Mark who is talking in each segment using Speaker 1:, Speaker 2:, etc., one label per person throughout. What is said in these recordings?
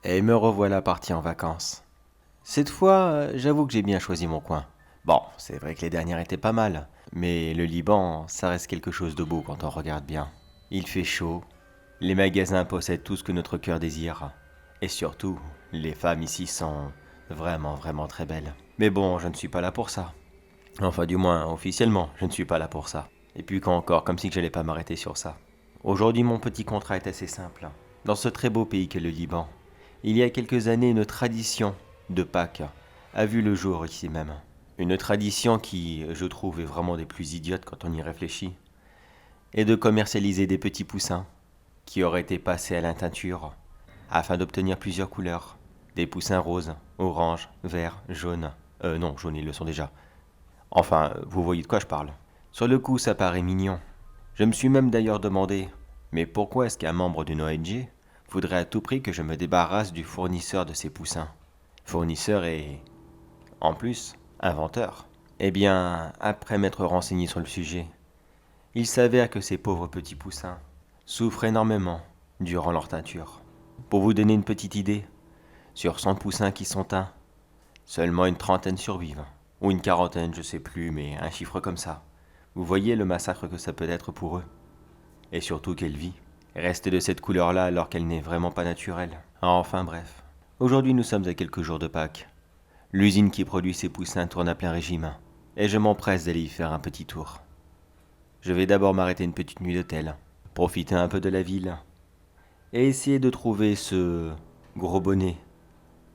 Speaker 1: Et me revoilà parti en vacances. Cette fois, j'avoue que j'ai bien choisi mon coin. Bon, c'est vrai que les dernières étaient pas mal, mais le Liban, ça reste quelque chose de beau quand on regarde bien. Il fait chaud, les magasins possèdent tout ce que notre cœur désire, et surtout, les femmes ici sont vraiment, vraiment très belles. Mais bon, je ne suis pas là pour ça. Enfin, du moins, officiellement, je ne suis pas là pour ça. Et puis quand encore, comme si que j'allais pas m'arrêter sur ça. Aujourd'hui, mon petit contrat est assez simple. Dans ce très beau pays qu'est le Liban, il y a quelques années, une tradition de Pâques a vu le jour ici même. Une tradition qui, je trouve, est vraiment des plus idiotes quand on y réfléchit, est de commercialiser des petits poussins qui auraient été passés à la teinture afin d'obtenir plusieurs couleurs. Des poussins roses, orange, vert, jaune. Non, jaune ils le sont déjà. Enfin, vous voyez de quoi je parle. Sur le coup, ça paraît mignon. Je me suis même d'ailleurs demandé, mais pourquoi est-ce qu'un membre d'une ONG voudrait à tout prix que je me débarrasse du fournisseur de ces poussins? Fournisseur et, en plus, inventeur. Eh bien, après m'être renseigné sur le sujet, il s'avère que ces pauvres petits poussins souffrent énormément durant leur teinture. Pour vous donner une petite idée, sur 100 poussins qui sont teints, seulement une trentaine survivent. Ou une quarantaine, je sais plus, mais un chiffre comme ça. Vous voyez le massacre que ça peut être pour eux. Et surtout quelle vie. Rester de cette couleur-là alors qu'elle n'est vraiment pas naturelle. Enfin bref. Aujourd'hui nous sommes à quelques jours de Pâques. L'usine qui produit ces poussins tourne à plein régime. Et je m'empresse d'aller y faire un petit tour. Je vais d'abord m'arrêter une petite nuit d'hôtel, profiter un peu de la ville, et essayer de trouver ce gros bonnet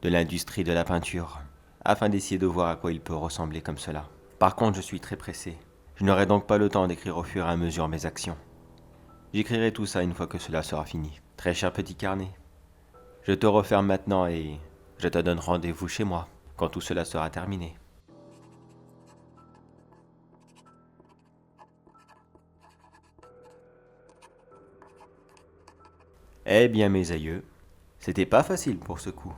Speaker 1: de l'industrie de la peinture, afin d'essayer de voir à quoi il peut ressembler comme cela. Par contre, je suis très pressé. Je n'aurai donc pas le temps d'écrire au fur et à mesure mes actions. J'écrirai tout ça une fois que cela sera fini. Très cher petit carnet, je te referme maintenant et je te donne rendez-vous chez moi quand tout cela sera terminé. Eh bien mes aïeux, c'était pas facile pour ce coup.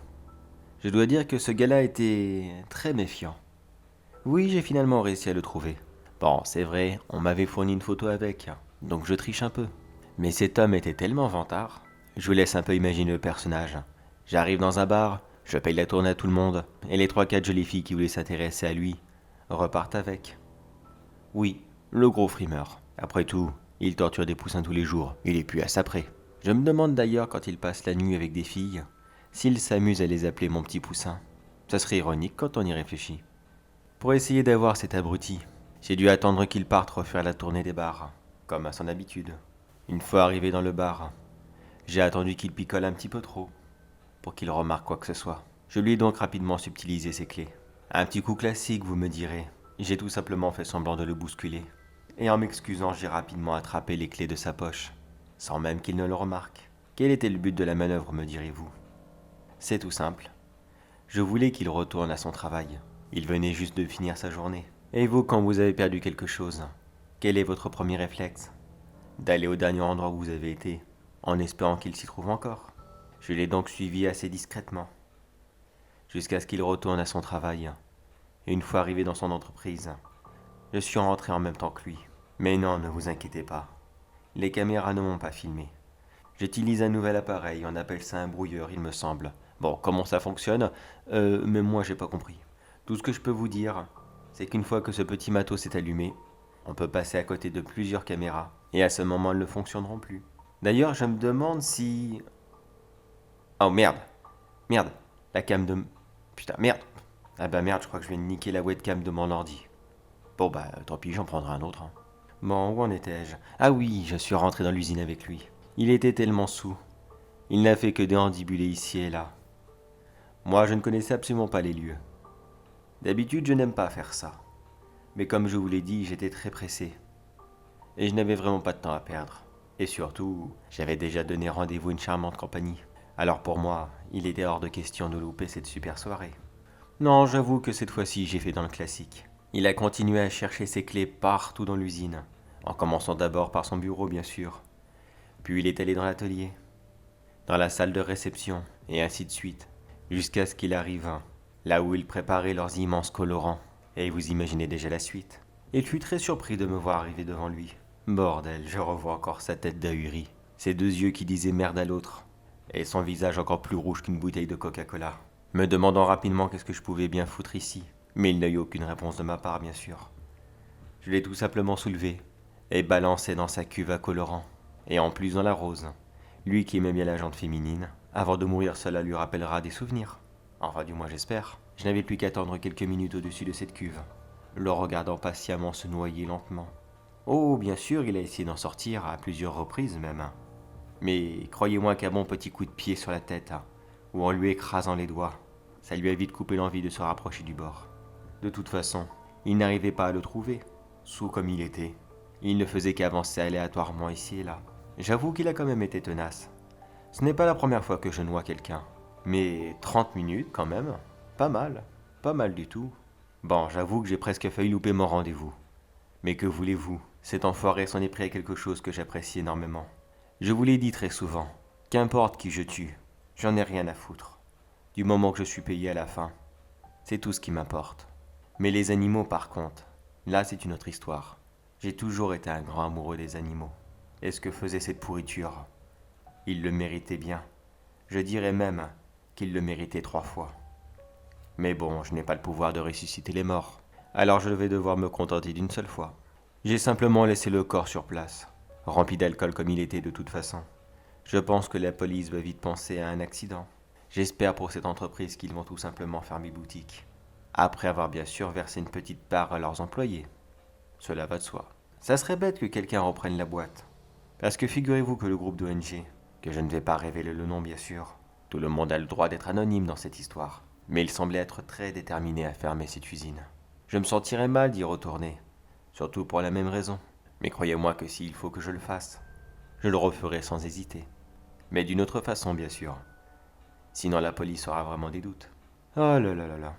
Speaker 1: Je dois dire que ce gars-là était très méfiant. Oui, j'ai finalement réussi à le trouver. Bon, c'est vrai, on m'avait fourni une photo avec, donc je triche un peu. Mais cet homme était tellement vantard. Je vous laisse un peu imaginer le personnage. J'arrive dans un bar, je paye la tournée à tout le monde, et les 3-4 jolies filles qui voulaient s'intéresser à lui repartent avec. Oui, le gros frimeur. Après tout, il torture des poussins tous les jours, il est plus à ça près. Je me demande d'ailleurs quand il passe la nuit avec des filles, s'il s'amuse à les appeler mon petit poussin. Ça serait ironique quand on y réfléchit. Pour essayer d'avoir cet abruti, j'ai dû attendre qu'il parte refaire la tournée des bars, comme à son habitude. Une fois arrivé dans le bar, j'ai attendu qu'il picole un petit peu trop, pour qu'il remarque quoi que ce soit. Je lui ai donc rapidement subtilisé ses clés. Un petit coup classique, vous me direz. J'ai tout simplement fait semblant de le bousculer. Et en m'excusant, j'ai rapidement attrapé les clés de sa poche, sans même qu'il ne le remarque. Quel était le but de la manœuvre, me direz-vous? C'est tout simple. Je voulais qu'il retourne à son travail. Il venait juste de finir sa journée. Et vous, quand vous avez perdu quelque chose, quel est votre premier réflexe? D'aller au dernier endroit où vous avez été, en espérant qu'il s'y trouve encore. Je l'ai donc suivi assez discrètement, jusqu'à ce qu'il retourne à son travail. Et une fois arrivé dans son entreprise, je suis rentré en même temps que lui. Mais non, ne vous inquiétez pas. Les caméras ne m'ont pas filmé. J'utilise un nouvel appareil, on appelle ça un brouilleur, il me semble. Bon, comment ça fonctionne Même moi, j'ai pas compris. Tout ce que je peux vous dire, c'est qu'une fois que ce petit matos s'est allumé, on peut passer à côté de plusieurs caméras, et à ce moment, elles ne fonctionneront plus. D'ailleurs, je me demande si... Oh merde, merde, la cam de... Putain, merde. Ah bah merde, je crois que je viens de niquer la webcam de mon ordi. Bon bah, tant pis, j'en prendrai un autre. Hein. Bon, où en étais-je? Ah oui, je suis rentré dans l'usine avec lui. Il était tellement saoul. Il n'a fait que déambuler ici et là. Moi, je ne connaissais absolument pas les lieux. D'habitude, je n'aime pas faire ça. Mais comme je vous l'ai dit, j'étais très pressé. Et je n'avais vraiment pas de temps à perdre. Et surtout, j'avais déjà donné rendez-vous à une charmante compagnie. Alors pour moi, il était hors de question de louper cette super soirée. Non, j'avoue que cette fois-ci, j'ai fait dans le classique. Il a continué à chercher ses clés partout dans l'usine, en commençant d'abord par son bureau, bien sûr. Puis il est allé dans l'atelier, dans la salle de réception, et ainsi de suite, jusqu'à ce qu'il arrive là où ils préparaient leurs immenses colorants. Et vous imaginez déjà la suite. Il fut très surpris de me voir arriver devant lui. Bordel, je revois encore sa tête d'ahurie, ses deux yeux qui disaient merde à l'autre, et son visage encore plus rouge qu'une bouteille de Coca-Cola, me demandant rapidement qu'est-ce que je pouvais bien foutre ici. Mais il n'a eu aucune réponse de ma part, bien sûr. Je l'ai tout simplement soulevé et balancé dans sa cuve à colorant, et en plus dans la rose. Lui qui aimait bien la jante féminine, avant de mourir cela lui rappellera des souvenirs. Enfin du moins j'espère. Je n'avais plus qu'à attendre quelques minutes au-dessus de cette cuve, le regardant patiemment se noyer lentement. Oh, bien sûr, il a essayé d'en sortir à plusieurs reprises même. Mais croyez-moi qu'un bon petit coup de pied sur la tête, ou en lui écrasant les doigts, ça lui a vite coupé l'envie de se rapprocher du bord. De toute façon, il n'arrivait pas à le trouver, saoul comme il était. Il ne faisait qu'avancer aléatoirement ici et là. J'avoue qu'il a quand même été tenace. Ce n'est pas la première fois que je noie quelqu'un. Mais 30 minutes quand même, pas mal, pas mal du tout. Bon, j'avoue que j'ai presque failli louper mon rendez-vous. Mais que voulez-vous, cet enfoiré s'en est pris à quelque chose que j'apprécie énormément. Je vous l'ai dit très souvent, qu'importe qui je tue, j'en ai rien à foutre. Du moment que je suis payé à la fin, c'est tout ce qui m'importe. Mais les animaux par contre, là c'est une autre histoire. J'ai toujours été un grand amoureux des animaux. Et ce que faisait cette pourriture, il le méritait bien. Je dirais même qu'il le méritait 3 fois. Mais bon, je n'ai pas le pouvoir de ressusciter les morts. Alors je vais devoir me contenter d'une seule fois. J'ai simplement laissé le corps sur place, rempli d'alcool comme il était de toute façon. Je pense que la police va vite penser à un accident. J'espère pour cette entreprise qu'ils vont tout simplement fermer boutique. Après avoir bien sûr versé une petite part à leurs employés. Cela va de soi. Ça serait bête que quelqu'un reprenne la boîte. Parce que figurez-vous que le groupe d'ONG, que je ne vais pas révéler le nom bien sûr, tout le monde a le droit d'être anonyme dans cette histoire, mais il semblait être très déterminé à fermer cette usine. Je me sentirais mal d'y retourner, surtout pour la même raison. Mais croyez-moi que s'il faut que je le fasse, je le referai sans hésiter. Mais d'une autre façon bien sûr. Sinon la police aura vraiment des doutes. Oh là là là là.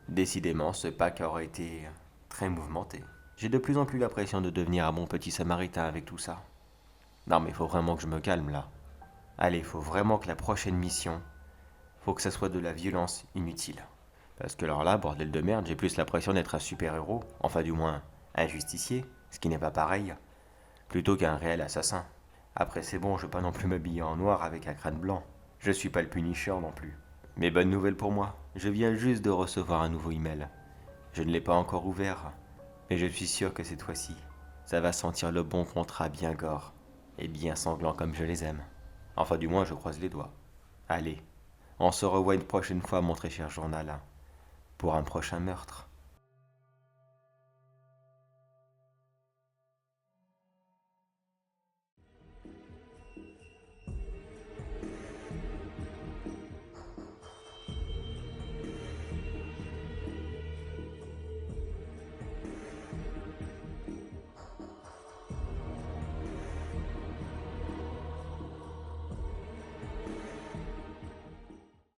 Speaker 1: Décidément, ce pack aura été très mouvementé. J'ai de plus en plus l'impression de devenir un bon petit samaritain avec tout ça. Non mais faut vraiment que je me calme là. Allez, faut vraiment que la prochaine mission, faut que ça soit de la violence inutile. Parce que alors là, bordel de merde, j'ai plus l'impression d'être un super-héros, enfin du moins un justicier, ce qui n'est pas pareil, plutôt qu'un réel assassin. Après c'est bon, je veux pas non plus m'habiller en noir avec un crâne blanc. Je suis pas le Punisher non plus. Mais bonne nouvelle pour moi, je viens juste de recevoir un nouveau email. Je ne l'ai pas encore ouvert, mais je suis sûr que cette fois-ci, ça va sentir le bon contrat bien gore et bien sanglant comme je les aime. Enfin du moins je croise les doigts. Allez, on se revoit une prochaine fois mon très cher journal, pour un prochain meurtre.